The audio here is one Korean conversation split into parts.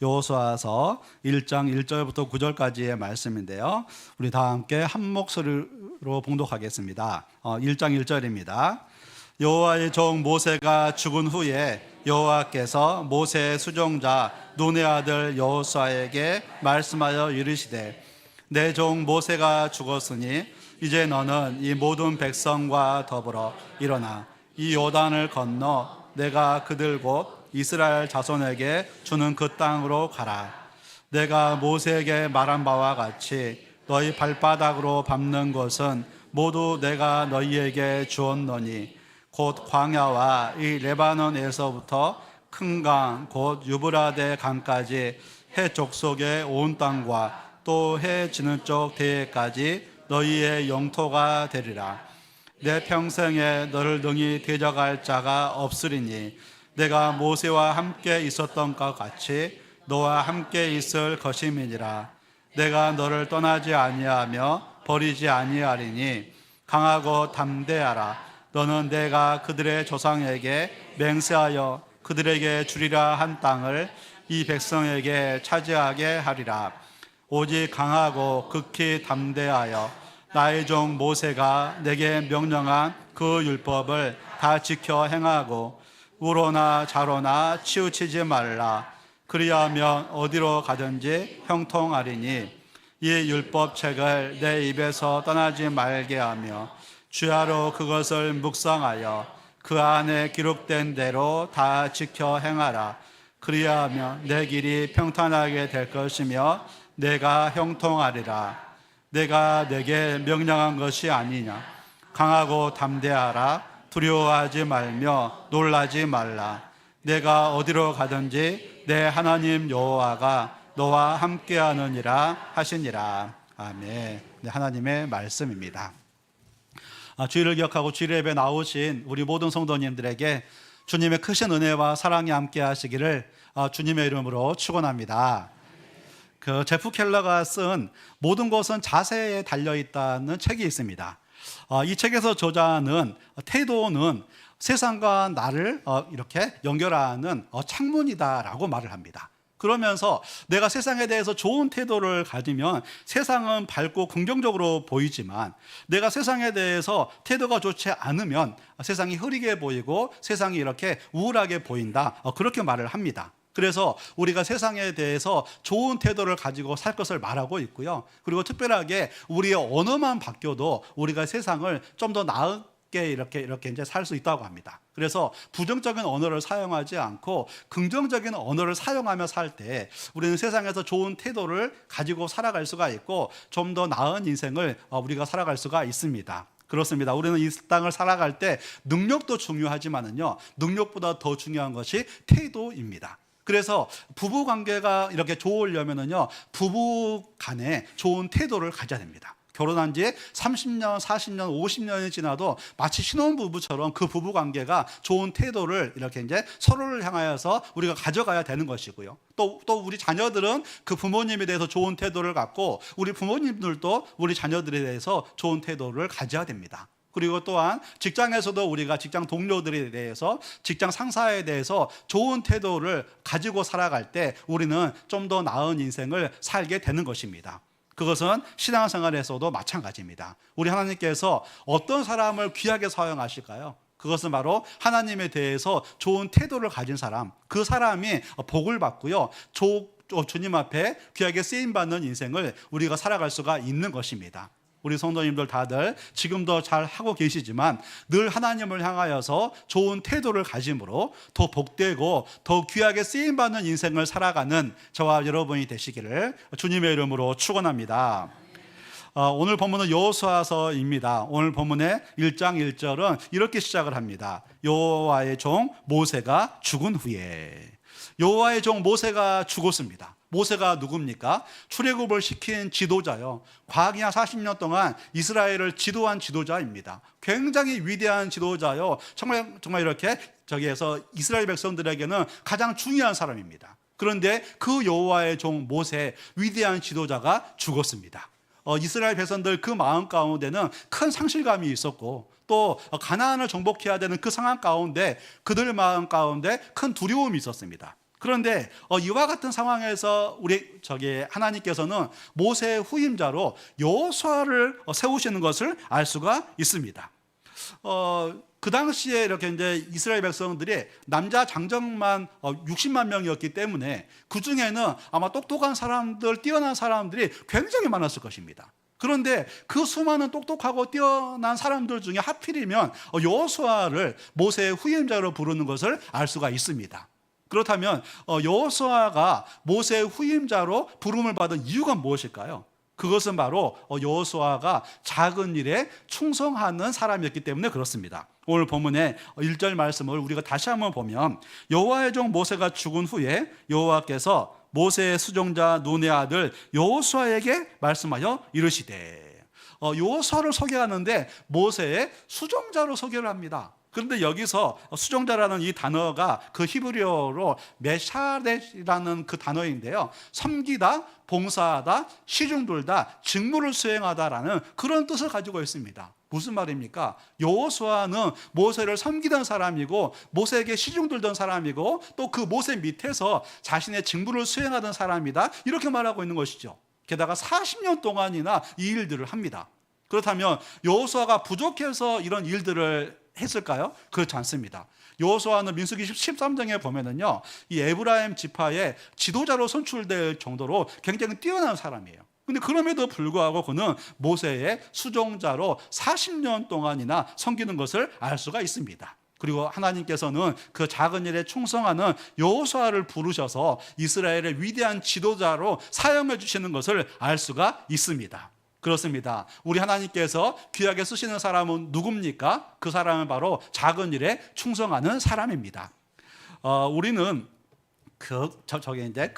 여호수아서 1장 1절부터 9절까지의 말씀인데요. 우리 다 함께 한 목소리로 봉독하겠습니다. 1장 1절입니다. 여호와의 종 모세가 죽은 후에 여호와께서 모세의 수종자 눈의 아들 여호수아에게 말씀하여 이르시되 내 종 모세가 죽었으니 이제 너는 이 모든 백성과 더불어 일어나 이 요단을 건너 내가 그들 곧 이스라엘 자손에게 주는 그 땅으로 가라. 내가 모세에게 말한 바와 같이 너희 발바닥으로 밟는 것은 모두 내가 너희에게 주었노니 곧 광야와 이 레바논에서부터 큰 강 곧 유브라데 강까지 해 족속의 온 땅과 또 해 지는 쪽 대해까지 너희의 영토가 되리라. 내 평생에 너를 능히 대적할 자가 없으리니 내가 모세와 함께 있었던 것 같이 너와 함께 있을 것임이니라. 내가 너를 떠나지 아니하며 버리지 아니하리니 강하고 담대하라. 너는 내가 그들의 조상에게 맹세하여 그들에게 주리라 한 땅을 이 백성에게 차지하게 하리라. 오직 강하고 극히 담대하여 나의 종 모세가 내게 명령한 그 율법을 다 지켜 행하고 우로나 좌로나 치우치지 말라. 그리하면 어디로 가든지 형통하리니 이 율법책을 내 입에서 떠나지 말게 하며 주야로 그것을 묵상하여 그 안에 기록된 대로 다 지켜 행하라. 그리하면 내 길이 평탄하게 될 것이며 내가 형통하리라. 내가 내게 명령한 것이 아니냐. 강하고 담대하라. 두려워하지 말며 놀라지 말라. 내가 어디로 가든지 내 하나님 여호와가 너와 함께하느니라 하시니라. 아멘. 네, 하나님의 말씀입니다. 주일을 기억하고 주일 예배 나오신 우리 모든 성도님들에게 주님의 크신 은혜와 사랑이 함께 하시기를 주님의 이름으로 축원합니다. 그 제프 켈러가 쓴 모든 것은 자세에 달려있다는 책이 있습니다. 이 책에서 저자는 태도는 세상과 나를 이렇게 연결하는 창문이다라고 말을 합니다. 그러면서 내가 세상에 대해서 좋은 태도를 가지면 세상은 밝고 긍정적으로 보이지만 내가 세상에 대해서 태도가 좋지 않으면 세상이 흐리게 보이고 세상이 이렇게 우울하게 보인다. 그렇게 말을 합니다. 그래서 우리가 세상에 대해서 좋은 태도를 가지고 살 것을 말하고 있고요. 그리고 특별하게 우리의 언어만 바뀌어도 우리가 세상을 좀 더 나게 이렇게 이제 살 수 있다고 합니다. 그래서 부정적인 언어를 사용하지 않고 긍정적인 언어를 사용하며 살 때 우리는 세상에서 좋은 태도를 가지고 살아갈 수가 있고 좀 더 나은 인생을 우리가 살아갈 수가 있습니다. 그렇습니다. 우리는 이 땅을 살아갈 때 능력도 중요하지만은요, 능력보다 더 중요한 것이 태도입니다. 그래서 부부 관계가 이렇게 좋으려면은요, 부부 간에 좋은 태도를 가져야 됩니다. 결혼한 지 30년, 40년, 50년이 지나도 마치 신혼부부처럼 그 부부 관계가 좋은 태도를 이렇게 이제 서로를 향하여서 우리가 가져가야 되는 것이고요. 또 우리 자녀들은 그 부모님에 대해서 좋은 태도를 갖고 우리 부모님들도 우리 자녀들에 대해서 좋은 태도를 가져야 됩니다. 그리고 또한 직장에서도 우리가 직장 동료들에 대해서 직장 상사에 대해서 좋은 태도를 가지고 살아갈 때 우리는 좀 더 나은 인생을 살게 되는 것입니다. 그것은 신앙생활에서도 마찬가지입니다. 우리 하나님께서 어떤 사람을 귀하게 사용하실까요? 그것은 바로 하나님에 대해서 좋은 태도를 가진 사람, 그 사람이 복을 받고요, 주님 앞에 귀하게 쓰임받는 인생을 우리가 살아갈 수가 있는 것입니다. 우리 성도님들 다들 지금도 잘 하고 계시지만 늘 하나님을 향하여서 좋은 태도를 가짐으로 더 복되고 더 귀하게 쓰임받는 인생을 살아가는 저와 여러분이 되시기를 주님의 이름으로 축원합니다. 오늘 본문은 여호수아서입니다. 오늘 본문의 1장 1절은 이렇게 시작을 합니다. 여호와의 종 모세가 죽은 후에. 여호와의 종 모세가 죽었습니다. 모세가 누굽니까? 출애굽을 시킨 지도자요. 광야 40년 동안 이스라엘을 지도한 지도자입니다. 굉장히 위대한 지도자요. 정말 이렇게 저기에서 이스라엘 백성들에게는 가장 중요한 사람입니다. 그런데 그 여호와의 종 모세, 위대한 지도자가 죽었습니다. 이스라엘 백성들 그 마음 가운데는 큰 상실감이 있었고 또 가나안을 정복해야 되는 그 상황 가운데 그들 마음 가운데 큰 두려움이 있었습니다. 그런데 이와 같은 상황에서 하나님께서는 모세의 후임자로 여호수아를 세우시는 것을 알 수가 있습니다. 그 당시에 이렇게 이제 이스라엘 백성들이 남자 장정만 60만 명이었기 때문에 그 중에는 아마 똑똑한 사람들, 뛰어난 사람들이 굉장히 많았을 것입니다. 그런데 그 수많은 똑똑하고 뛰어난 사람들 중에 하필이면 여호수아를 모세의 후임자로 부르는 것을 알 수가 있습니다. 그렇다면 여호수아가 모세의 후임자로 부름을 받은 이유가 무엇일까요? 그것은 바로 여호수아가 작은 일에 충성하는 사람이었기 때문에 그렇습니다. 오늘 본문의 1절 말씀을 우리가 다시 한번 보면 여호와의 종 모세가 죽은 후에 여호와께서 모세의 수종자 눈의 아들 여호수아에게 말씀하여 이르시되, 여호수아를 소개하는데 모세의 수종자로 소개를 합니다. 그런데 여기서 수종자라는 이 단어가 그 히브리어로 메샤렛이라는 그 단어인데요, 섬기다, 봉사하다, 시중돌다, 직무를 수행하다라는 그런 뜻을 가지고 있습니다. 무슨 말입니까? 여호수아는 모세를 섬기던 사람이고 모세에게 시중돌던 사람이고 또 그 모세 밑에서 자신의 직무를 수행하던 사람이다, 이렇게 말하고 있는 것이죠. 게다가 40년 동안이나 이 일들을 합니다. 그렇다면 여호수아가 부족해서 이런 일들을 했을까요? 그렇지 않습니다. 여호수아는 민수기 13장에 보면은요, 이 에브라임 지파의 지도자로 선출될 정도로 굉장히 뛰어난 사람이에요. 근데 그럼에도 불구하고 그는 모세의 수종자로 40년 동안이나 섬기는 것을 알 수가 있습니다. 그리고 하나님께서는 그 작은 일에 충성하는 여호수아를 부르셔서 이스라엘의 위대한 지도자로 사용해 주시는 것을 알 수가 있습니다. 그렇습니다. 우리 하나님께서 귀하게 쓰시는 사람은 누굽니까? 그 사람은 바로 작은 일에 충성하는 사람입니다. 우리는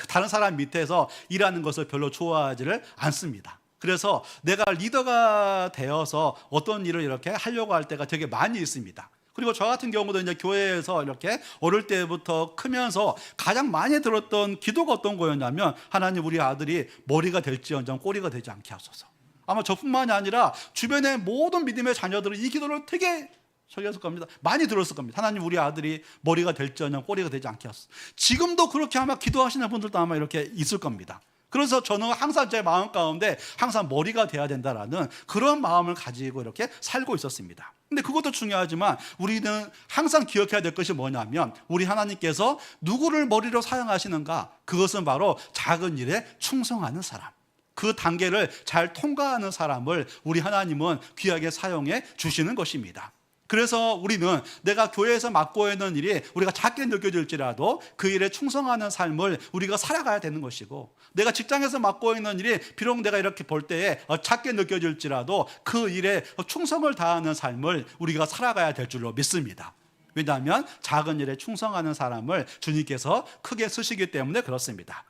다른 사람 밑에서 일하는 것을 별로 좋아하지를 않습니다. 그래서 내가 리더가 되어서 어떤 일을 이렇게 하려고 할 때가 되게 많이 있습니다. 그리고 저 같은 경우도 이제 교회에서 이렇게 어릴 때부터 크면서 가장 많이 들었던 기도가 어떤 거였냐면, 하나님 우리 아들이 머리가 될지언정 꼬리가 되지 않게 하소서. 아마 저뿐만이 아니라 주변의 모든 믿음의 자녀들은 이 기도를 되게 저기였을 겁니다. 많이 들었을 겁니다. 하나님 우리 아들이 머리가 될지언정 꼬리가 되지 않게 하소서. 지금도 그렇게 아마 기도하시는 분들도 아마 이렇게 있을 겁니다. 그래서 저는 항상 제 마음 가운데 항상 머리가 돼야 된다라는 그런 마음을 가지고 이렇게 살고 있었습니다. 근데 그것도 중요하지만 우리는 항상 기억해야 될 것이 뭐냐면, 우리 하나님께서 누구를 머리로 사용하시는가? 그것은 바로 작은 일에 충성하는 사람, 그 단계를 잘 통과하는 사람을 우리 하나님은 귀하게 사용해 주시는 것입니다. 그래서 우리는 내가 교회에서 맡고 있는 일이 우리가 작게 느껴질지라도 그 일에 충성하는 삶을 우리가 살아가야 되는 것이고, 내가 직장에서 맡고 있는 일이 비록 내가 이렇게 볼 때에 작게 느껴질지라도 그 일에 충성을 다하는 삶을 우리가 살아가야 될 줄로 믿습니다. 왜냐하면 작은 일에 충성하는 사람을 주님께서 크게 쓰시기 때문에 그렇습니다.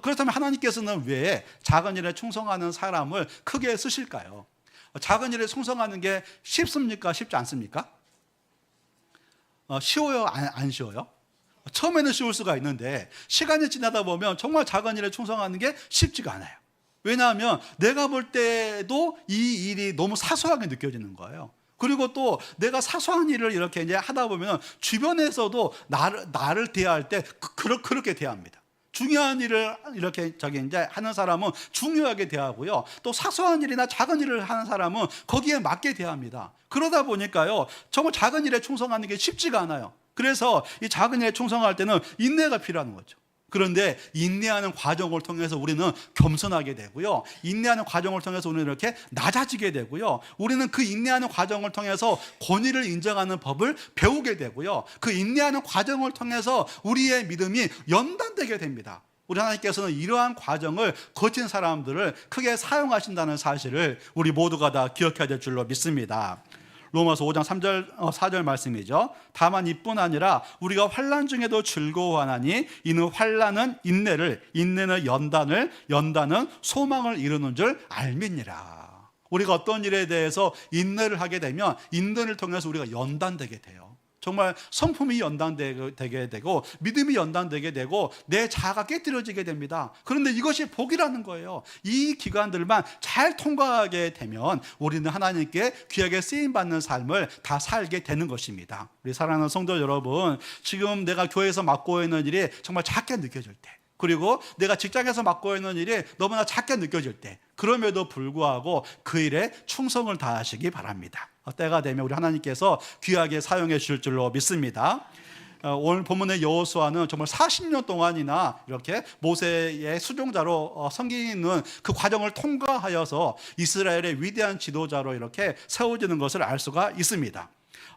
그렇다면 하나님께서는 왜 작은 일에 충성하는 사람을 크게 쓰실까요? 작은 일에 충성하는 게 쉽습니까? 쉽지 않습니까? 쉬워요? 안 쉬워요? 처음에는 쉬울 수가 있는데 시간이 지나다 보면 정말 작은 일에 충성하는 게 쉽지가 않아요. 왜냐하면 내가 볼 때도 이 일이 너무 사소하게 느껴지는 거예요. 그리고 또 내가 사소한 일을 이렇게 이제 하다 보면 주변에서도 나를 대할 때 그렇게 대합니다. 중요한 일을 이렇게 이제 하는 사람은 중요하게 대하고요, 또 사소한 일이나 작은 일을 하는 사람은 거기에 맞게 대합니다. 그러다 보니까요, 정말 작은 일에 충성하는 게 쉽지가 않아요. 그래서 이 작은 일에 충성할 때는 인내가 필요한 거죠. 그런데 인내하는 과정을 통해서 우리는 겸손하게 되고요, 인내하는 과정을 통해서 우리는 이렇게 낮아지게 되고요, 우리는 그 인내하는 과정을 통해서 권위를 인정하는 법을 배우게 되고요, 그 인내하는 과정을 통해서 우리의 믿음이 연단되게 됩니다. 우리 하나님께서는 이러한 과정을 거친 사람들을 크게 사용하신다는 사실을 우리 모두가 다 기억해야 될 줄로 믿습니다. 로마서 5장 3절 4절 말씀이죠. 다만 이뿐 아니라 우리가 환난 중에도 즐거워하나니 이는 환난은 인내를, 인내는 연단을, 연단은 소망을 이루는 줄 알미니라. 우리가 어떤 일에 대해서 인내를 하게 되면 인내를 통해서 우리가 연단되게 돼요. 정말 성품이 연단되게 되고 믿음이 연단되게 되고 내 자아가 깨뜨려지게 됩니다. 그런데 이것이 복이라는 거예요. 이 기간들만 잘 통과하게 되면 우리는 하나님께 귀하게 쓰임받는 삶을 다 살게 되는 것입니다. 우리 사랑하는 성도 여러분, 지금 내가 교회에서 맡고 있는 일이 정말 작게 느껴질 때, 그리고 내가 직장에서 맡고 있는 일이 너무나 작게 느껴질 때, 그럼에도 불구하고 그 일에 충성을 다하시기 바랍니다. 때가 되면 우리 하나님께서 귀하게 사용해 주실 줄로 믿습니다. 오늘 본문의 여호수아는 정말 40년 동안이나 이렇게 모세의 수종자로 섬기는 그 과정을 통과하여서 이스라엘의 위대한 지도자로 이렇게 세워지는 것을 알 수가 있습니다.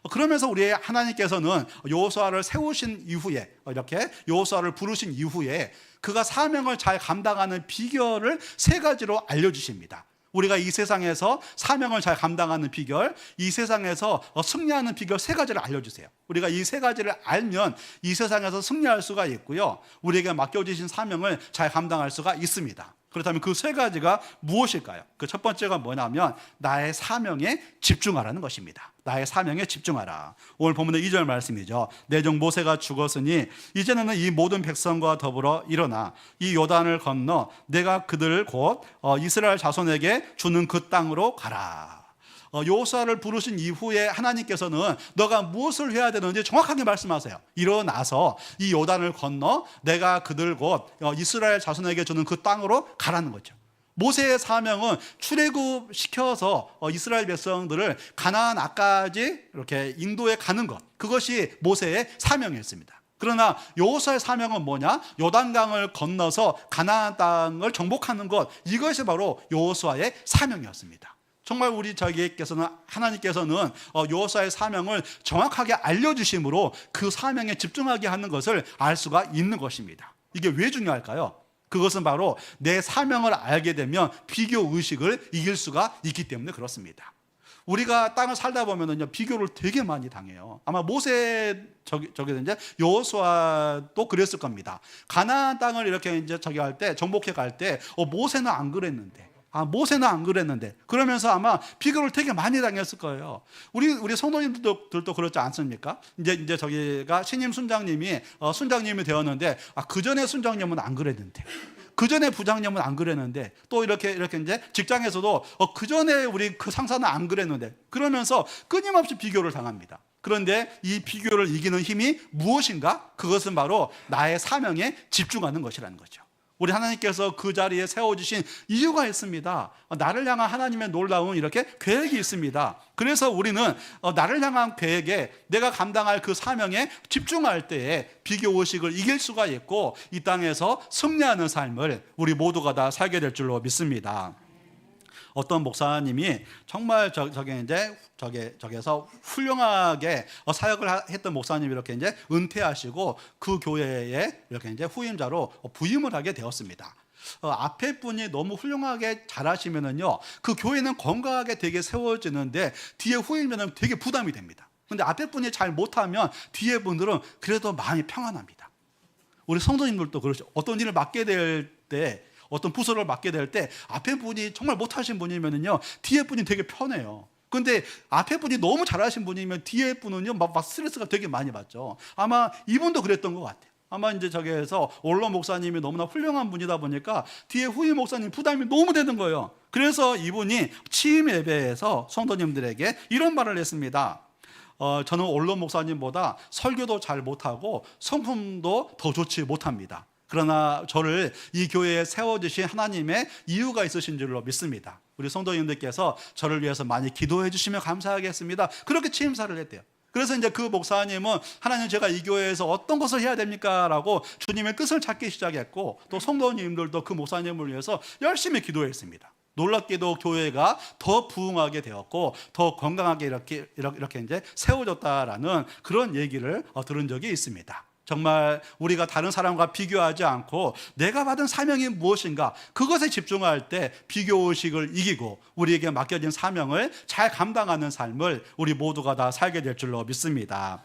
그러면서 우리 하나님께서는 여호수아를 세우신 이후에, 이렇게 여호수아를 부르신 이후에 그가 사명을 잘 감당하는 비결을 세 가지로 알려주십니다. 우리가 이 세상에서 사명을 잘 감당하는 비결, 이 세상에서 승리하는 비결 세 가지를 알려주세요. 우리가 이 세 가지를 알면 이 세상에서 승리할 수가 있고요, 우리에게 맡겨주신 사명을 잘 감당할 수가 있습니다. 그렇다면 그 세 가지가 무엇일까요? 그 첫 번째가 뭐냐면 나의 사명에 집중하라는 것입니다. 나의 사명에 집중하라. 오늘 본문의 2절 말씀이죠. 내 종 모세가 죽었으니 이제는 이 모든 백성과 더불어 일어나 이 요단을 건너 내가 그들을 곧 이스라엘 자손에게 주는 그 땅으로 가라. 여호수아를 부르신 이후에 하나님께서는 너가 무엇을 해야 되는지 정확하게 말씀하세요. 일어나서 이 요단을 건너 내가 그들 곧 이스라엘 자손에게 주는 그 땅으로 가라는 거죠. 모세의 사명은 출애굽시켜서 이스라엘 백성들을 가나안 앞까지 이렇게 인도해 가는 것, 그것이 모세의 사명이었습니다. 그러나 여호수아의 사명은 뭐냐? 요단강을 건너서 가나안 땅을 정복하는 것, 이것이 바로 여호수아의 사명이었습니다. 정말 우리 저에게께서는 하나님께서는 여호수아의 사명을 정확하게 알려주심으로 그 사명에 집중하게 하는 것을 알 수가 있는 것입니다. 이게 왜 중요할까요? 그것은 바로 내 사명을 알게 되면 비교 의식을 이길 수가 있기 때문에 그렇습니다. 우리가 땅을 살다 보면은요, 비교를 되게 많이 당해요. 아마 모세 이제 여호수아도 그랬을 겁니다. 가나안 땅을 이렇게 이제 할 때, 정복해 갈 때, 모세는 안 그랬는데. 모세는 안 그랬는데, 그러면서 아마 비교를 되게 많이 당했을 거예요. 우리 성도님들도 그렇지 않습니까? 이제 저기가 신임 순장님이 되었는데, 그 전에 순장님은 안 그랬는데, 그 전에 부장님은 안 그랬는데, 또 이렇게 이제 직장에서도 그 전에 우리 그 상사는 안 그랬는데, 그러면서 끊임없이 비교를 당합니다. 그런데 이 비교를 이기는 힘이 무엇인가? 그것은 바로 나의 사명에 집중하는 것이라는 거죠. 우리 하나님께서 그 자리에 세워주신 이유가 있습니다. 나를 향한 하나님의 놀라운 이렇게 계획이 있습니다. 그래서 우리는 나를 향한 계획에 내가 감당할 그 사명에 집중할 때에 비교의식을 이길 수가 있고 이 땅에서 승리하는 삶을 우리 모두가 다 살게 될 줄로 믿습니다. 어떤 목사님이 정말 저기에서 훌륭하게 사역을 했던 목사님이 이렇게 이제 은퇴하시고 그 교회에 이렇게 이제 후임자로 부임을 하게 되었습니다. 앞에 분이 너무 훌륭하게 잘하시면은요, 그 교회는 건강하게 되게 세워지는데 뒤에 후임자는 되게 부담이 됩니다. 근데 앞에 분이 잘 못하면 뒤에 분들은 그래도 마음이 평안합니다. 우리 성도님들도 그렇죠. 어떤 일을 맡게 될 때, 어떤 부서를 맡게 될 때 앞에 분이 정말 못하신 분이면은요, 뒤에 분이 되게 편해요. 근데 앞에 분이 너무 잘하신 분이면 뒤에 분은요 막 스트레스가 되게 많이 받죠. 아마 이분도 그랬던 것 같아요. 아마 이제 저기에서 올로 목사님이 너무나 훌륭한 분이다 보니까 뒤에 후임 목사님 부담이 너무 되는 거예요. 그래서 이분이 취임 예배에서 성도님들에게 이런 말을 했습니다. 저는 올로 목사님보다 설교도 잘 못하고 성품도 더 좋지 못합니다. 그러나 저를 이 교회에 세워주신 하나님의 이유가 있으신 줄로 믿습니다. 우리 성도님들께서 저를 위해서 많이 기도해 주시면 감사하겠습니다. 그렇게 취임사를 했대요. 그래서 이제 그 목사님은 하나님, 제가 이 교회에서 어떤 것을 해야 됩니까? 라고 주님의 뜻을 찾기 시작했고, 또 성도님들도 그 목사님을 위해서 열심히 기도했습니다. 놀랍게도 교회가 더 부흥하게 되었고 더 건강하게 이렇게 이제 세워졌다라는 그런 얘기를 들은 적이 있습니다. 정말 우리가 다른 사람과 비교하지 않고 내가 받은 사명이 무엇인가, 그것에 집중할 때 비교의식을 이기고 우리에게 맡겨진 사명을 잘 감당하는 삶을 우리 모두가 다 살게 될 줄로 믿습니다.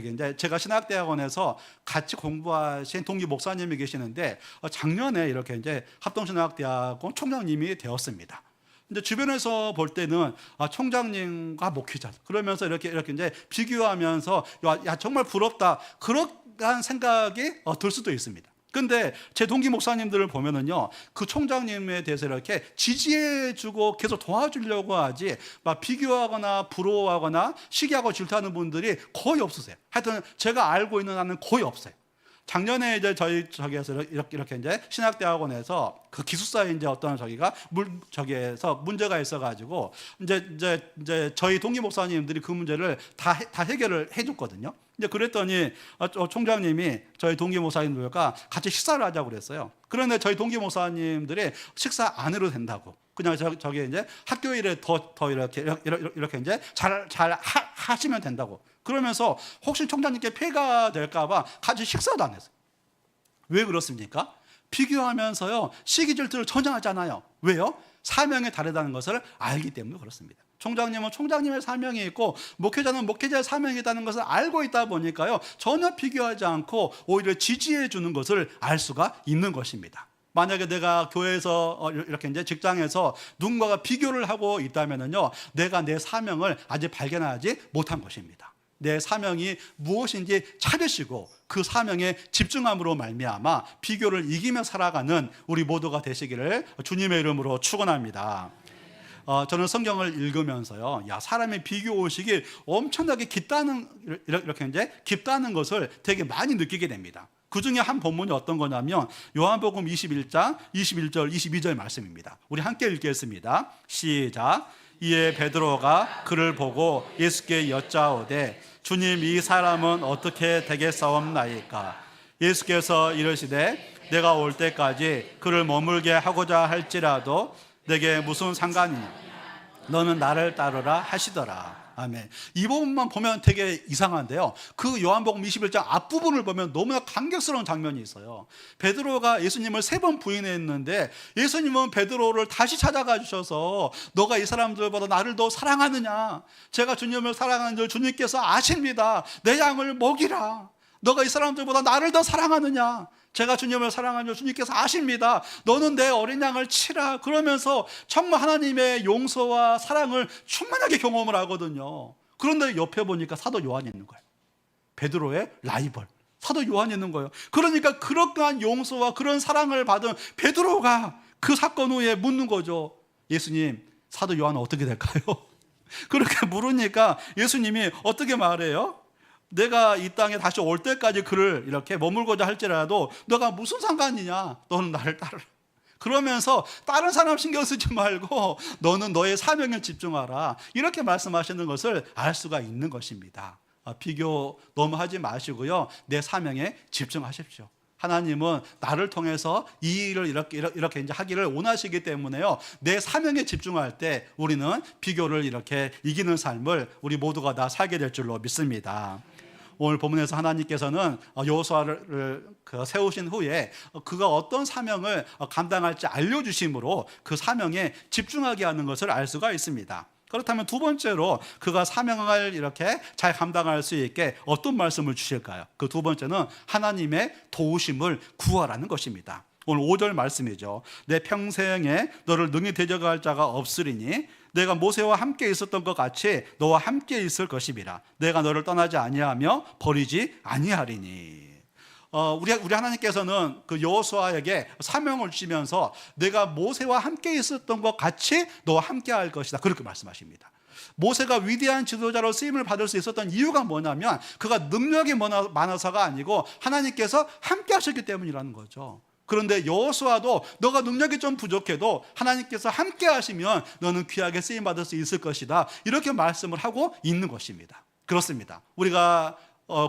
이제 제가 신학대학원에서 같이 공부하신 동기 목사님이 계시는데 작년에 이렇게 이제 합동신학대학원 총장님이 되었습니다. 이제 주변에서 볼 때는 총장님과 목회자 그러면서 이렇게 이제 비교하면서 야 정말 부럽다 그런 생각이 들 수도 있습니다. 근데 제 동기 목사님들을 보면은요, 그 총장님에 대해서 이렇게 지지해주고 계속 도와주려고 하지, 막 비교하거나 부러워하거나 시기하고 질투하는 분들이 거의 없으세요. 하여튼 제가 알고 있는 한은 거의 없어요. 작년에 이제 저기에서 이렇게 이제 신학대학원에서 그 기숙사에 이제 어떤 저기에서 문제가 있어가지고 이제 저희 동기 목사님들이 그 문제를 다 해결을 해줬거든요. 이제 그랬더니 총장님이 저희 동기 목사님들과 같이 식사를 하자고 그랬어요. 그런데 저희 동기 목사님들이 식사 안 해도 된다고. 그냥 저기 이제 학교 일에 더 이렇게 이제 잘 하시면 된다고. 그러면서 혹시 총장님께 폐가 될까봐 같이 식사도 안 했어요. 왜 그렇습니까? 비교하면서요, 시기 질투를 전혀 하잖아요. 왜요? 사명이 다르다는 것을 알기 때문에 그렇습니다. 총장님은 총장님의 사명이 있고 목회자는 목회자의 사명이 있다는 것을 알고 있다 보니까요, 전혀 비교하지 않고 오히려 지지해 주는 것을 알 수가 있는 것입니다. 만약에 내가 교회에서 이렇게 이제 직장에서 누군가가 비교를 하고 있다면요, 내가 내 사명을 아직 발견하지 못한 것입니다. 내 사명이 무엇인지 찾으시고 그 사명에 집중함으로 말미암아 비교를 이기며 살아가는 우리 모두가 되시기를 주님의 이름으로 축원합니다. 저는 성경을 읽으면서요, 야, 사람의 비교 의식이 엄청나게 깊다는 것을 되게 많이 느끼게 됩니다. 그 중에 한 본문이 어떤 거냐면 요한복음 21장 21절 22절 말씀입니다. 우리 함께 읽겠습니다. 시작. 이에 베드로가 그를 보고 예수께 여짜오되 주님, 이 사람은 어떻게 되겠사옵나이까? 예수께서 이르시되 내가 올 때까지 그를 머물게 하고자 할지라도 내게 무슨 상관이냐? 너는 나를 따르라 하시더라. 아멘. 이 부분만 보면 되게 이상한데요, 그 요한복음 21장 앞부분을 보면 너무나 감격스러운 장면이 있어요. 베드로가 예수님을 3번 부인했는데 예수님은 베드로를 다시 찾아가 주셔서 너가 이 사람들보다 나를 더 사랑하느냐? 제가 주님을 사랑하는 줄 주님께서 아십니다. 내 양을 먹이라. 너가 이 사람들보다 나를 더 사랑하느냐? 제가 주님을 사랑하는 줄 주님께서 아십니다. 너는 내 어린 양을 치라. 그러면서 정말 하나님의 용서와 사랑을 충만하게 경험을 하거든요. 그런데 옆에 보니까 사도 요한이 있는 거예요. 베드로의 라이벌 사도 요한이 있는 거예요. 그러니까 그러한 용서와 그런 사랑을 받은 베드로가 그 사건 후에 묻는 거죠. 예수님, 사도 요한은 어떻게 될까요? 그렇게 물으니까 예수님이 어떻게 말해요? 내가 이 땅에 다시 올 때까지 그를 이렇게 머물고자 할지라도 너가 무슨 상관이냐? 너는 나를 따르라. 그러면서 다른 사람 신경 쓰지 말고 너는 너의 사명에 집중하라. 이렇게 말씀하시는 것을 알 수가 있는 것입니다. 비교 너무 하지 마시고요, 내 사명에 집중하십시오. 하나님은 나를 통해서 이 일을 이렇게 이제 하기를 원하시기 때문에요, 내 사명에 집중할 때 우리는 비교를 이렇게 이기는 삶을 우리 모두가 다 살게 될 줄로 믿습니다. 오늘 본문에서 하나님께서는 여호수아를 세우신 후에 그가 어떤 사명을 감당할지 알려주심으로 그 사명에 집중하게 하는 것을 알 수가 있습니다. 그렇다면 두 번째로 그가 사명을 이렇게 잘 감당할 수 있게 어떤 말씀을 주실까요? 그 두 번째는 하나님의 도우심을 구하라는 것입니다. 오늘 5절 말씀이죠. 내 평생에 너를 능히 대적할 자가 없으리니 내가 모세와 함께 있었던 것 같이 너와 함께 있을 것이니라. 내가 너를 떠나지 아니하며 버리지 아니하리니. 우리 하나님께서는 그 여호수아에게 사명을 주시면서 내가 모세와 함께 있었던 것 같이 너와 함께 할 것이다, 그렇게 말씀하십니다. 모세가 위대한 지도자로 쓰임을 받을 수 있었던 이유가 뭐냐면 그가 능력이 많아서가 아니고 하나님께서 함께 하셨기 때문이라는 거죠. 그런데 여호수아도 너가 능력이 좀 부족해도 하나님께서 함께 하시면 너는 귀하게 쓰임 받을 수 있을 것이다, 이렇게 말씀을 하고 있는 것입니다. 그렇습니다. 우리가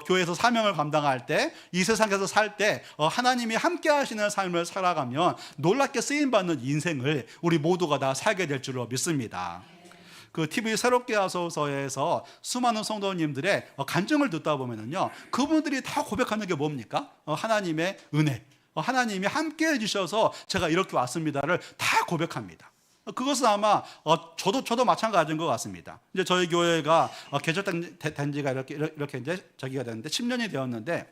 교회에서 사명을 감당할 때, 이 세상에서 살 때 하나님이 함께 하시는 삶을 살아가면 놀랍게 쓰임받는 인생을 우리 모두가 다 살게 될 줄로 믿습니다. 그 TV 새롭게 하소서에서 수많은 성도님들의 간증을 듣다 보면은요, 그분들이 다 고백하는 게 뭡니까? 하나님의 은혜, 하나님이 함께 해주셔서 제가 이렇게 왔습니다를 다 고백합니다. 그것은 아마 저도 마찬가지인 것 같습니다. 이제 저희 교회가 개척된 지가 이렇게 이제 저기가 됐는데 10년이 되었는데,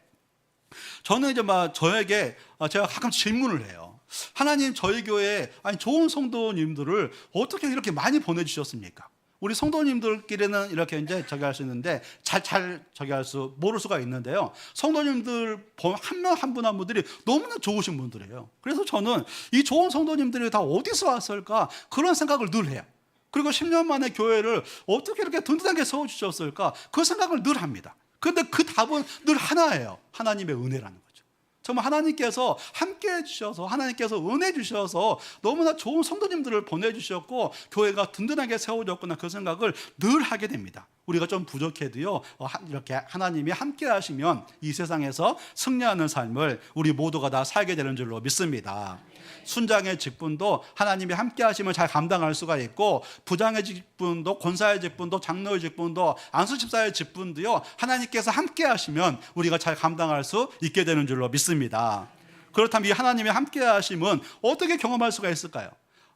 저는 이제 저에게 제가 가끔 질문을 해요. 하나님 저희 교회에 좋은 성도님들을 어떻게 이렇게 많이 보내주셨습니까? 우리 성도님들끼리는 이렇게 이제 저기 할 수 있는데 잘 저기 모를 수가 있는데요. 성도님들 한 명 한 분 한 분들이 너무나 좋으신 분들이에요. 그래서 저는 이 좋은 성도님들이 다 어디서 왔을까 그런 생각을 늘 해요. 그리고 10년 만에 교회를 어떻게 이렇게 든든하게 세워주셨을까 그 생각을 늘 합니다. 그런데 그 답은 늘 하나예요. 하나님의 은혜라는 거죠. 정말 하나님께서 함께 해주셔서 하나님께서 은혜 주셔서 너무나 좋은 성도님들을 보내주셨고 교회가 든든하게 세워졌구나 그 생각을 늘 하게 됩니다. 우리가 좀 부족해도요 이렇게 하나님이 함께 하시면 이 세상에서 승리하는 삶을 우리 모두가 다 살게 되는 줄로 믿습니다. 순장의 직분도 하나님이 함께 하시면 잘 감당할 수가 있고, 부장의 직분도, 권사의 직분도, 장로의 직분도, 안수집사의 직분도요 하나님께서 함께 하시면 우리가 잘 감당할 수 있게 되는 줄로 믿습니다. 그렇다면 이 하나님이 함께 하심은 어떻게 경험할 수가 있을까요?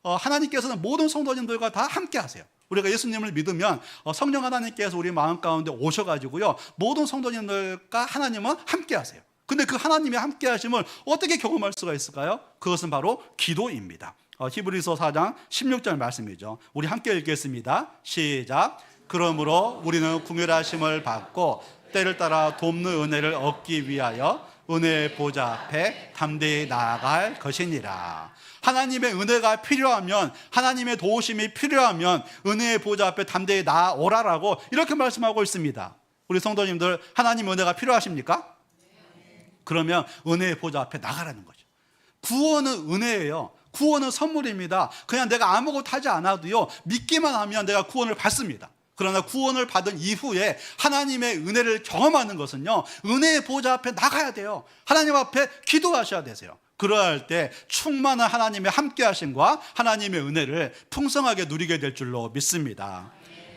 하나님께서는 모든 성도님들과 다 함께 하세요. 우리가 예수님을 믿으면 성령 하나님께서 우리 마음 가운데 오셔가지고요 모든 성도님들과 하나님은 함께 하세요. 근데 그 하나님의 함께 하심을 어떻게 경험할 수가 있을까요? 그것은 바로 기도입니다. 히브리서 4장 16절 말씀이죠. 우리 함께 읽겠습니다. 시작. 그러므로 우리는 긍휼하심을 받고 때를 따라 돕는 은혜를 얻기 위하여 은혜의 보좌 앞에 담대히 나아갈 것이니라. 하나님의 은혜가 필요하면, 하나님의 도우심이 필요하면 은혜의 보좌 앞에 담대히 나아오라라고 이렇게 말씀하고 있습니다. 우리 성도님들, 하나님 은혜가 필요하십니까? 그러면 은혜의 보좌 앞에 나가라는 거죠. 구원은 은혜예요. 구원은 선물입니다. 그냥 내가 아무것도 하지 않아도요 믿기만 하면 내가 구원을 받습니다. 그러나 구원을 받은 이후에 하나님의 은혜를 경험하는 것은요 은혜의 보좌 앞에 나가야 돼요. 하나님 앞에 기도하셔야 되세요. 그러할 때 충만한 하나님의 함께 하심과 하나님의 은혜를 풍성하게 누리게 될 줄로 믿습니다.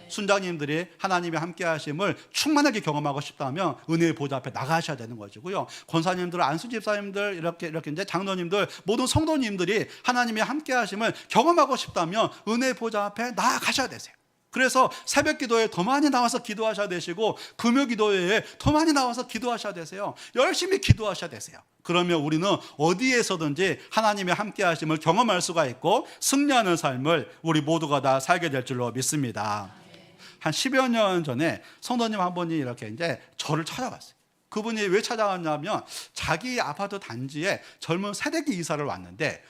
순장님들이 하나님의 함께 하심을 충만하게 경험하고 싶다면 은혜의 보좌 앞에 나가셔야 되는 것이고요. 권사님들, 안수집사님들, 이렇게 이제 장로님들, 모든 성도님들이 하나님의 함께 하심을 경험하고 싶다면 은혜의 보좌 앞에 나아가셔야 되세요. 그래서 새벽 기도에 더 많이 나와서 기도하셔야 되시고, 금요 기도회에 더 많이 나와서 기도하셔야 되세요. 열심히 기도하셔야 되세요. 그러면 우리는 어디에서든지 하나님의 함께 하심을 경험할 수가 있고 승리하는 삶을 우리 모두가 다 살게 될 줄로 믿습니다. 한 10여 년 전에 성도님 한 분이 이렇게 이제 저를 찾아왔어요. 그분이 왜 찾아왔냐면 자기 아파트 단지에 젊은 새내기 이사를 왔는데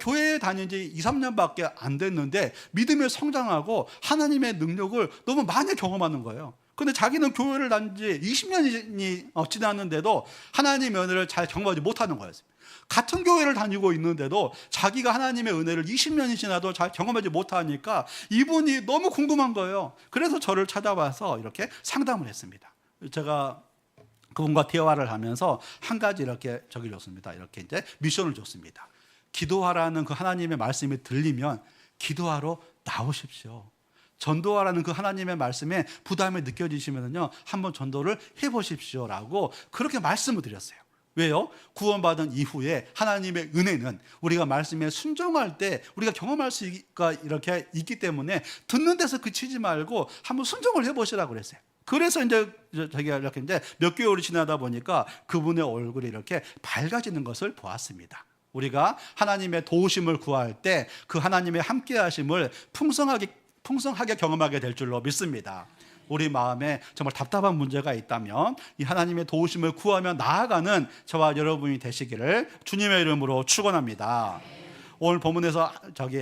교회에 다닌 지 2, 3년밖에 안 됐는데 믿음에 성장하고 하나님의 능력을 너무 많이 경험하는 거예요. 근데 자기는 교회를 다닌 지 20년이 지났는데도 하나님의 은혜를 잘 경험하지 못하는 거였어요. 같은 교회를 다니고 있는데도 자기가 하나님의 은혜를 20년이 지나도 잘 경험하지 못하니까 이분이 너무 궁금한 거예요. 그래서 저를 찾아와서 이렇게 상담을 했습니다. 제가 그분과 대화를 하면서 한 가지 이렇게 저기 줬습니다. 이렇게 이제 미션을 줬습니다. 기도하라는 그 하나님의 말씀이 들리면 기도하러 나오십시오. 전도하라는 그 하나님의 말씀에 부담이 느껴지시면요 한번 전도를 해보십시오라고 그렇게 말씀을 드렸어요. 왜요? 구원받은 이후에 하나님의 은혜는 우리가 말씀에 순종할 때 우리가 경험할 수가 이렇게 있기 때문에 듣는 데서 그치지 말고 한번 순종을 해보시라고 그랬어요. 그래서 이제 자기가 이렇게 이제 몇 개월이 지나다 보니까 그분의 얼굴이 이렇게 밝아지는 것을 보았습니다. 우리가 하나님의 도우심을 구할 때 그 하나님의 함께하심을 풍성하게 경험하게 될 줄로 믿습니다. 우리 마음에 정말 답답한 문제가 있다면 이 하나님의 도우심을 구하며 나아가는 저와 여러분이 되시기를 주님의 이름으로 축원합니다. 오늘 본문에서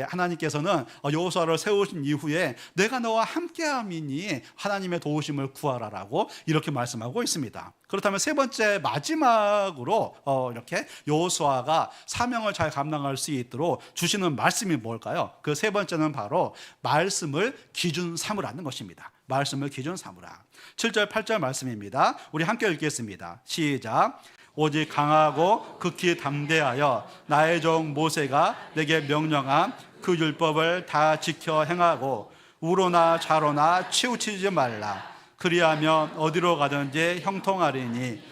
하나님께서는 여호수아를 세우신 이후에 내가 너와 함께함이니 하나님의 도우심을 구하라라고 이렇게 말씀하고 있습니다. 그렇다면 세 번째 마지막으로 이렇게 여호수아가 사명을 잘 감당할 수 있도록 주시는 말씀이 뭘까요? 그 세 번째는 바로 말씀을 기준 삼으라는 것입니다. 말씀을 기준 삼으라. 7절 8절 말씀입니다. 우리 함께 읽겠습니다. 시작. 오직 강하고 극히 담대하여 나의 종 모세가 내게 명령한 그 율법을 다 지켜 행하고 우로나 좌로나 치우치지 말라. 그리하면 어디로 가든지 형통하리니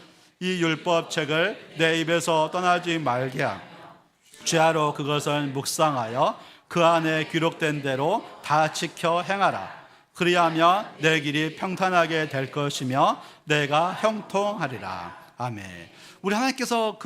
이 율법책을 내 입에서 떠나지 말게 하며 주야로 그것을 묵상하여 그 안에 기록된 대로 다 지켜 행하라. 그리하면 내 길이 평탄하게 될 것이며 내가 형통하리라. 아멘. 우리 하나님께서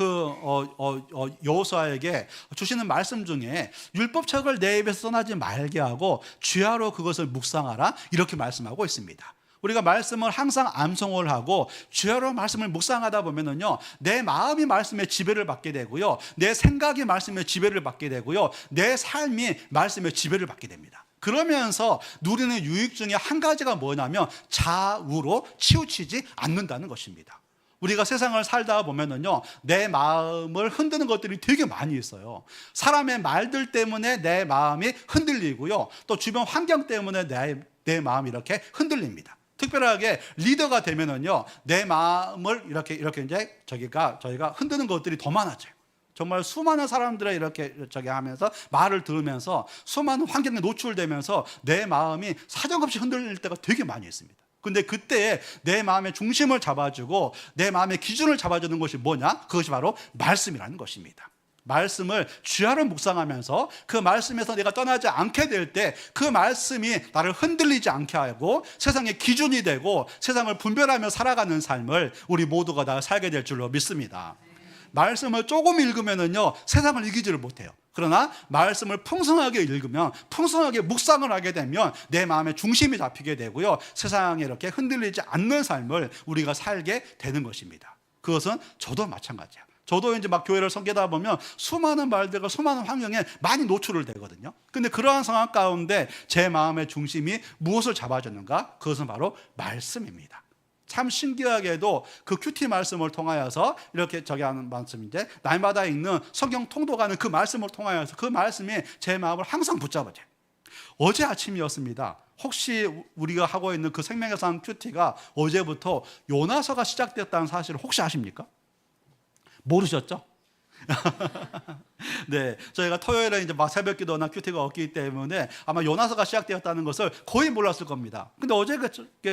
여호수아에게 주시는 말씀 중에 율법책을 내 입에서 떠나지 말게 하고 주야로 그것을 묵상하라, 이렇게 말씀하고 있습니다. 우리가 말씀을 항상 암송을 하고 주야로 말씀을 묵상하다 보면은요, 내 마음이 말씀의 지배를 받게 되고요, 내 생각이 말씀의 지배를 받게 되고요, 내 삶이 말씀의 지배를 받게 됩니다. 그러면서 누리는 유익 중에 한 가지가 뭐냐면 좌우로 치우치지 않는다는 것입니다. 우리가 세상을 살다 보면은요, 내 마음을 흔드는 것들이 되게 많이 있어요. 사람의 말들 때문에 내 마음이 흔들리고요, 또 주변 환경 때문에 내 마음이 이렇게 흔들립니다. 특별하게 리더가 되면은요, 내 마음을 이렇게 이제 저희가 흔드는 것들이 더 많아져요. 정말 수많은 사람들의 이렇게 하면서 말을 들으면서 수많은 환경에 노출되면서 내 마음이 사정없이 흔들릴 때가 되게 많이 있습니다. 근데 그때 내 마음의 중심을 잡아주고 내 마음의 기준을 잡아주는 것이 뭐냐? 그것이 바로 말씀이라는 것입니다. 말씀을 주야로 묵상하면서 그 말씀에서 내가 떠나지 않게 될 때 그 말씀이 나를 흔들리지 않게 하고 세상의 기준이 되고 세상을 분별하며 살아가는 삶을 우리 모두가 다 살게 될 줄로 믿습니다. 말씀을 조금 읽으면은요, 세상을 이기지를 못해요. 그러나 말씀을 풍성하게 읽으면, 풍성하게 묵상을 하게 되면 내 마음의 중심이 잡히게 되고요, 세상에 이렇게 흔들리지 않는 삶을 우리가 살게 되는 것입니다. 그것은 저도 마찬가지예요. 저도 이제 막 교회를 섬기다 보면 수많은 말들과 수많은 환경에 많이 노출을 되거든요. 근데 그러한 상황 가운데 제 마음의 중심이 무엇을 잡아주는가? 그것은 바로 말씀입니다. 참 신기하게도 그 큐티 말씀을 통하여서 이렇게 하는 말씀인데, 날마다 읽는 성경 통독하는 그 말씀을 통하여서 그 말씀이 제 마음을 항상 붙잡아줘요. 어제 아침이었습니다. 혹시 우리가 하고 있는 그 생명의 산 큐티가 어제부터 요나서가 시작됐다는 사실을 혹시 아십니까? 모르셨죠? 네, 저희가 토요일에 이제 막 새벽 기도나 큐티가 없기 때문에 아마 요나서가 시작되었다는 것을 거의 몰랐을 겁니다. 근데 어제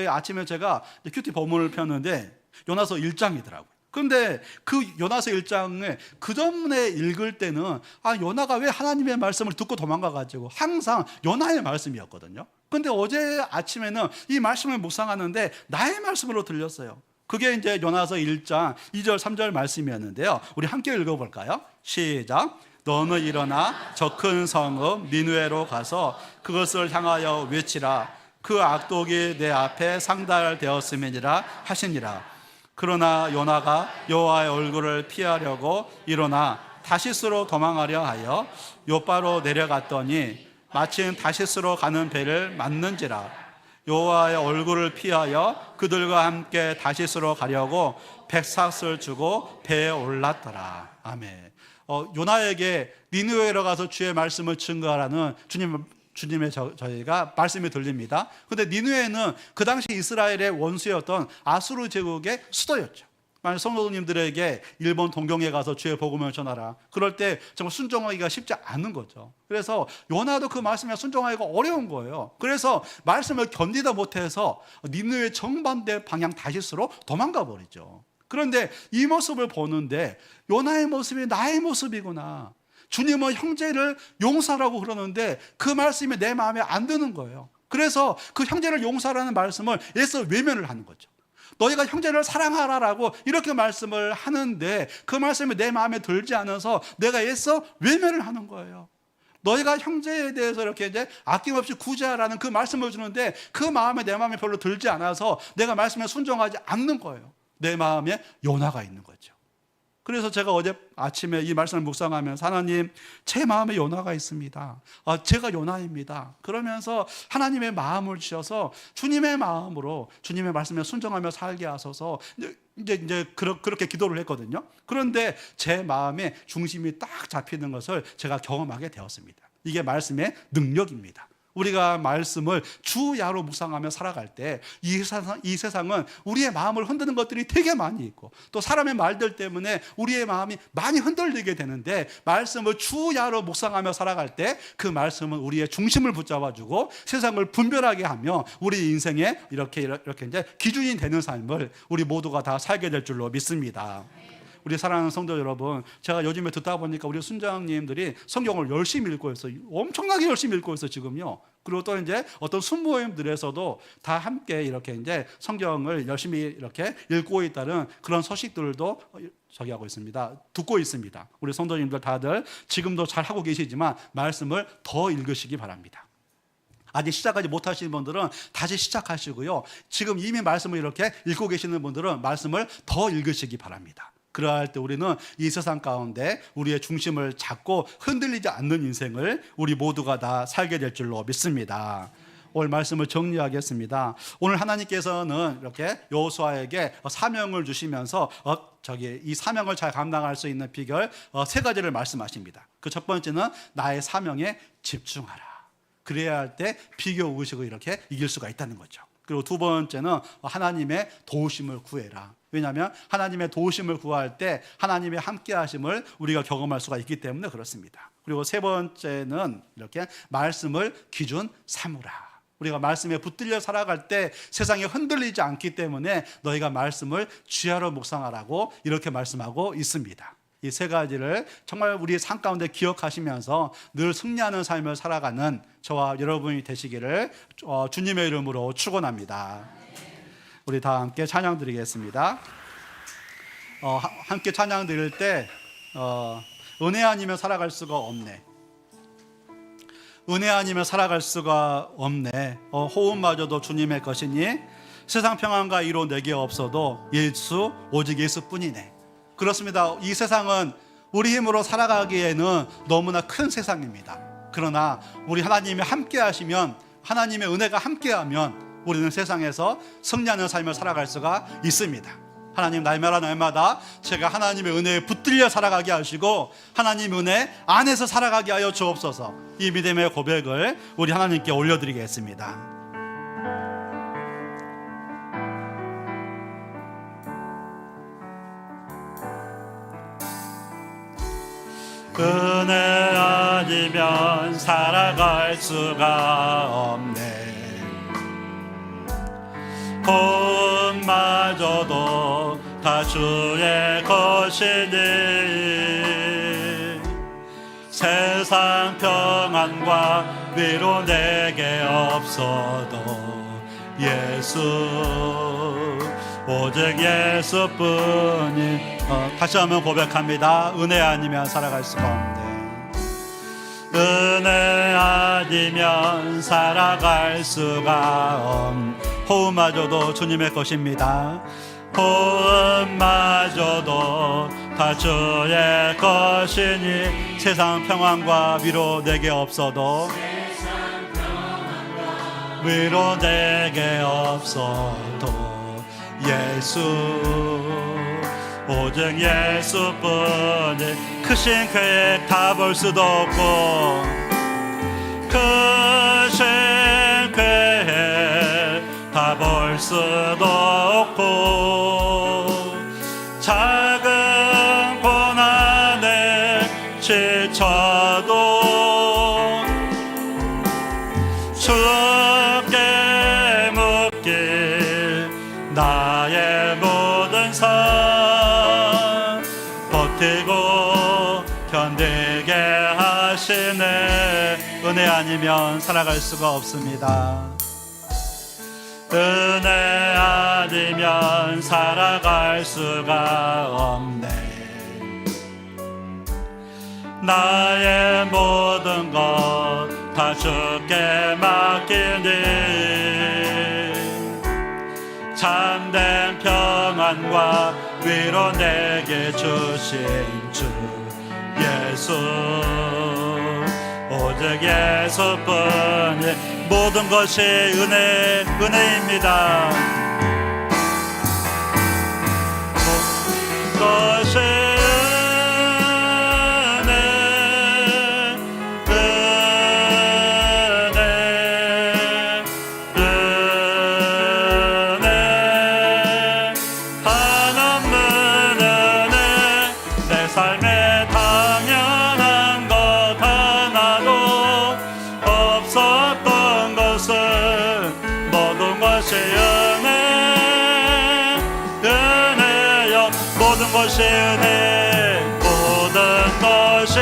아침에 제가 큐티 본문을 폈는데 요나서 1장이더라고요. 그런데 그 요나서 1장에 그 전에 읽을 때는 요나가 왜 하나님의 말씀을 듣고 도망가가지고 항상 요나의 말씀이었거든요. 근데 어제 아침에는 이 말씀을 묵상하는데 나의 말씀으로 들렸어요. 그게 이제 요나서 1장 2절 3절 말씀이었는데요. 우리 함께 읽어볼까요? 시작. 너는 일어나 저 큰 성읍 니느웨로 가서 그것을 향하여 외치라. 그 악독이 내 앞에 상달되었음이니라 하시니라. 그러나 요나가 여호와의 얼굴을 피하려고 일어나 다시스로 도망하려 하여 요바로 내려갔더니 마침 다시스로 가는 배를 맞는지라. 여호와의 얼굴을 피하여 그들과 함께 다시스로 가려고 백삭을 주고 배에 올랐더라. 아멘. 요나에게 니느웨로 가서 주의 말씀을 증거하라는 주님의 저희가 말씀이 들립니다. 그런데 니느웨는 그 당시 이스라엘의 원수였던 아수르 제국의 수도였죠. 만약 성도님들에게 일본 동경에 가서 주의 복음을 전하라, 그럴 때 정말 순종하기가 쉽지 않은 거죠. 그래서 요나도 그 말씀에 순종하기가 어려운 거예요. 그래서 말씀을 견디다 못해서 니느웨 정반대 방향 다시스로 도망가 버리죠. 그런데 이 모습을 보는데 요나의 모습이 나의 모습이구나. 주님은 형제를 용서하라고 그러는데 그 말씀이 내 마음에 안 드는 거예요. 그래서 그 형제를 용서하라는 말씀을 애써 외면을 하는 거죠. 너희가 형제를 사랑하라라고 이렇게 말씀을 하는데 그 말씀이 내 마음에 들지 않아서 내가 애써 외면을 하는 거예요. 너희가 형제에 대해서 이렇게 이제 아낌없이 구제하라는 그 말씀을 주는데 그 마음에 내 마음에 별로 들지 않아서 내가 말씀에 순종하지 않는 거예요. 내 마음에 요나가 있는 거죠. 그래서 제가 어제 아침에 이 말씀을 묵상하면서 하나님, 제 마음에 요나가 있습니다. 제가 요나입니다. 그러면서 하나님의 마음을 주셔서 주님의 마음으로 주님의 말씀에 순종하며 살게 하소서 이제 그렇게 기도를 했거든요. 그런데 제 마음의 중심이 딱 잡히는 것을 제가 경험하게 되었습니다. 이게 말씀의 능력입니다. 우리가 말씀을 주야로 묵상하며 살아갈 때 이 세상은 우리의 마음을 흔드는 것들이 되게 많이 있고 또 사람의 말들 때문에 우리의 마음이 많이 흔들리게 되는데 말씀을 주야로 묵상하며 살아갈 때 그 말씀은 우리의 중심을 붙잡아주고 세상을 분별하게 하며 우리 인생에 이렇게 이제 기준이 되는 삶을 우리 모두가 다 살게 될 줄로 믿습니다. 우리 사랑하는 성도 여러분, 제가 요즘에 듣다 보니까 우리 순장님들이 성경을 열심히 읽고 있어요. 엄청나게 열심히 읽고 있어요, 지금요. 그리고 또 이제 어떤 순모임들에서도 다 함께 이렇게 이제 성경을 열심히 이렇게 읽고 있다는 그런 소식들도 저기 하고 있습니다. 듣고 있습니다. 우리 성도님들 다들 지금도 잘 하고 계시지만 말씀을 더 읽으시기 바랍니다. 아직 시작하지 못하시는 분들은 다시 시작하시고요. 지금 이미 말씀을 이렇게 읽고 계시는 분들은 말씀을 더 읽으시기 바랍니다. 그러할 때 우리는 이 세상 가운데 우리의 중심을 잡고 흔들리지 않는 인생을 우리 모두가 다 살게 될 줄로 믿습니다. 오늘 말씀을 정리하겠습니다. 오늘 하나님께서는 이렇게 여호수아에게 사명을 주시면서 이 사명을 잘 감당할 수 있는 비결 세 가지를 말씀하십니다. 그 첫 번째는 나의 사명에 집중하라. 그래야 할 때 비교 의식을 이렇게 이길 수가 있다는 거죠. 그리고 두 번째는 하나님의 도우심을 구해라. 왜냐하면 하나님의 도우심을 구할 때 하나님의 함께 하심을 우리가 경험할 수가 있기 때문에 그렇습니다. 그리고 세 번째는 이렇게 말씀을 기준 삼으라. 우리가 말씀에 붙들려 살아갈 때 세상에 흔들리지 않기 때문에 너희가 말씀을 주야로 묵상하라고 이렇게 말씀하고 있습니다. 이 세 가지를 정말 우리 삶 가운데 기억하시면서 늘 승리하는 삶을 살아가는 저와 여러분이 되시기를 주님의 이름으로 축원합니다. 우리 다 함께 찬양 드리겠습니다. 함께 찬양 드릴 때 은혜 아니면 살아갈 수가 없네. 은혜 아니면 살아갈 수가 없네. 호흡마저도 주님의 것이니 세상 평안과 이로 내게 없어도 예수 오직 예수뿐이네. 그렇습니다. 이 세상은 우리 힘으로 살아가기에는 너무나 큰 세상입니다. 그러나 우리 하나님이 함께 하시면, 하나님의 은혜가 함께하면 우리는 세상에서 승리하는 삶을 살아갈 수가 있습니다. 하나님, 날마다 제가 하나님의 은혜에 붙들려 살아가게 하시고 하나님의 은혜 안에서 살아가게 하여 주옵소서. 이 믿음의 고백을 우리 하나님께 올려드리겠습니다. 은혜 아니면 살아갈 수가 없네. 호흡마저도 다 주의 것이니 세상 평안과 위로 내게 없어도 예수 오직 예수뿐이. 다시 한번 고백합니다. 은혜 아니면 살아갈 수가 없네. 은혜 아니면 살아갈 수가 없네. 호흡마저도 주님의 것입니다. 호흡마저도 다 주의 것이니 세상 평안과 위로 내게 없어도 위로 내게 없어도 예수 오직 예수뿐이. 크신 계획 다 볼 수도 없고 크신 계획 다 볼 수도 없고 작은 고난에 지쳐도 주께 묻길 나의 모든 삶 버티고 견디게 하시네. 은혜 아니면 살아갈 수가 없습니다. 은혜 아니면 살아갈 수가 없네. 나의 모든 것 다 주께 맡기니 참된 평안과 위로 내게 주신 주 예수 오직 예수뿐이. 모든 것이 은혜입니다. 모든 것이 은혜여 모든 것이 은혜 것이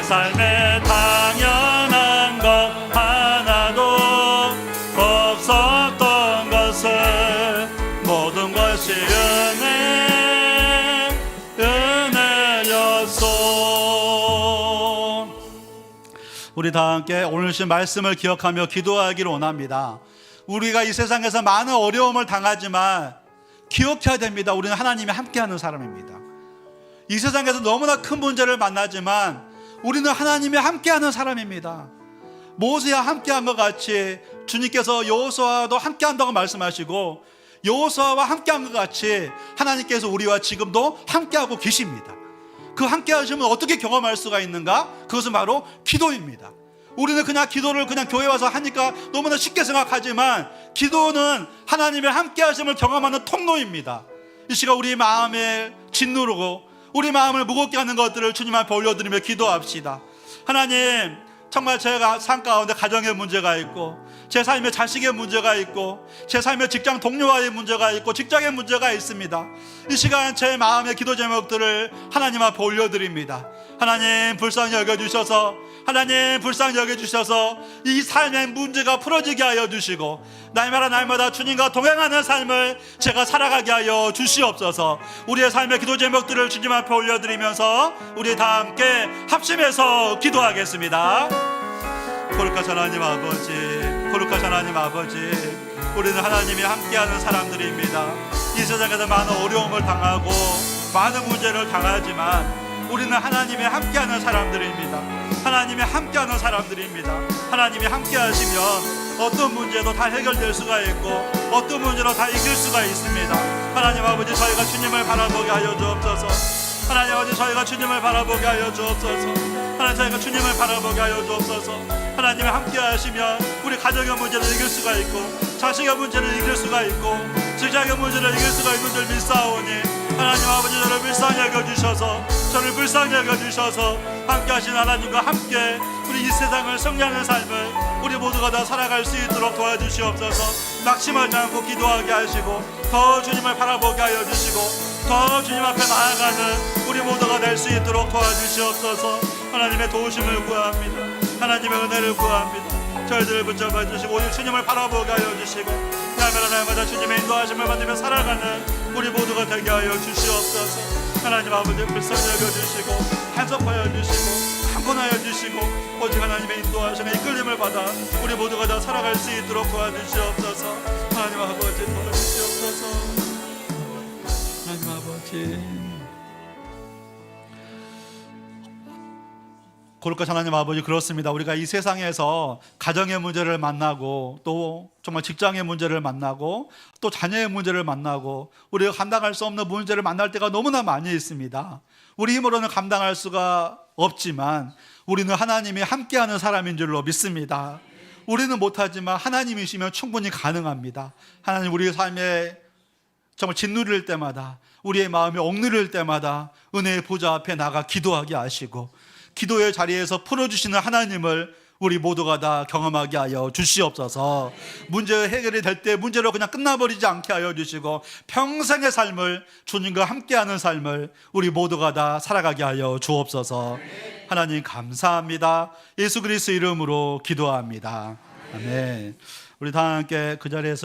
삶에 당연한 것 하나도 없었던 것을 모든 것이 은혜였소. 우리 다 함께 오늘 주신 말씀을 기억하며 기도하기를 원합니다. 우리가 이 세상에서 많은 어려움을 당하지만 기억해야 됩니다. 우리는 하나님이 함께하는 사람입니다. 이 세상에서 너무나 큰 문제를 만나지만 우리는 하나님이 함께하는 사람입니다. 모세와 함께한 것 같이 주님께서 여호수아도 함께한다고 말씀하시고 여호수아와 함께한 것 같이 하나님께서 우리와 지금도 함께하고 계십니다. 그 함께하심은 어떻게 경험할 수가 있는가? 그것은 바로 기도입니다. 우리는 그냥 기도를 그냥 교회 와서 하니까 너무나 쉽게 생각하지만 기도는 하나님의 함께하심을 경험하는 통로입니다. 이 시간 우리 마음에 짓누르고 우리 마음을 무겁게 하는 것들을 주님 앞에 올려드리며 기도합시다. 하나님, 정말 제가 삶 가운데 가정의 문제가 있고 제 삶에 자식의 문제가 있고 제 삶에 직장 동료와의 문제가 있고 직장의 문제가 있습니다. 이 시간 제 마음의 기도 제목들을 하나님 앞에 올려드립니다. 하나님 불쌍히 여겨주셔서 하나님 불쌍히 여겨주셔서 이 삶의 문제가 풀어지게 하여 주시고 날마다 주님과 동행하는 삶을 제가 살아가게 하여 주시옵소서. 우리의 삶의 기도 제목들을 주님 앞에 올려드리면서 우리 다 함께 합심해서 기도하겠습니다. 거룩하신 하나님 아버지, 거룩하신 하나님 아버지, 우리는 하나님이 함께하는 사람들입니다. 이 세상에서 많은 어려움을 당하고 많은 문제를 당하지만 우리는 하나님이 함께하는 사람들입니다. 하나님이 함께하는 사람들입니다. 하나님이 함께하시면 어떤 문제도 다 해결될 수가 있고 어떤 문제도 다 이길 수가 있습니다. 하나님 아버지, 저희가 주님을 바라보게 하여 주옵소서. 하나님 아버지, 저희가 주님을 바라보게 하여 주옵소서. 하나님, 저희가 주님을 바라보게 하여 주옵소서. 하나님이 함께하시면 우리 가정의 문제를 이길 수가 있고 자식의 문제를 이길 수가 있고 직장의 문제를 이길 수가 있는 줄 믿사오니 하나님 아버지, 저를 불쌍히 여겨주셔서 저를 불쌍히 여겨주셔서 함께하신 하나님과 함께 우리 이 세상을 승리하는 삶을 우리 모두가 다 살아갈 수 있도록 도와주시옵소서. 낙심하지 않고 기도하게 하시고 더 주님을 바라보게 하여 주시고 더 주님 앞에 나아가는 우리 모두가 될 수 있도록 도와주시옵소서. 하나님의 도우심을 구합니다. 하나님의 은혜를 구합니다. 저희들을 붙잡아 주시고 오직 주님을 바라보게 하여 주시고 날마다 주님의 인도하심을 받으며 살아가는 우리 모두가 되게 하여 주시옵소서. 하나님 아버지, 불쌍히 여겨주시고 한섭하여 주시고 강권하여 주시고 오직 하나님의 인도하심에 이끌림을 받아 우리 모두가 다 살아갈 수 있도록 도와주시옵소서. 하나님 아버지, 도와주시옵소서. 하나님 아버지, 거룩하신 하나님 아버지, 그렇습니다. 우리가 이 세상에서 가정의 문제를 만나고 또 정말 직장의 문제를 만나고 또 자녀의 문제를 만나고 우리가 감당할 수 없는 문제를 만날 때가 너무나 많이 있습니다. 우리 힘으로는 감당할 수가 없지만 우리는 하나님이 함께하는 사람인 줄로 믿습니다. 우리는 못하지만 하나님이시면 충분히 가능합니다. 하나님, 우리의 삶에 정말 짓누릴 때마다 우리의 마음이 억누릴 때마다 은혜의 보좌 앞에 나가 기도하게 하시고 기도의 자리에서 풀어주시는 하나님을 우리 모두가 다 경험하게 하여 주시옵소서. 문제 해결이 될 때 문제로 그냥 끝나버리지 않게 하여 주시고 평생의 삶을 주님과 함께하는 삶을 우리 모두가 다 살아가게 하여 주옵소서. 하나님 감사합니다. 예수 그리스도 이름으로 기도합니다. 아멘. 우리 다 함께 그 자리에서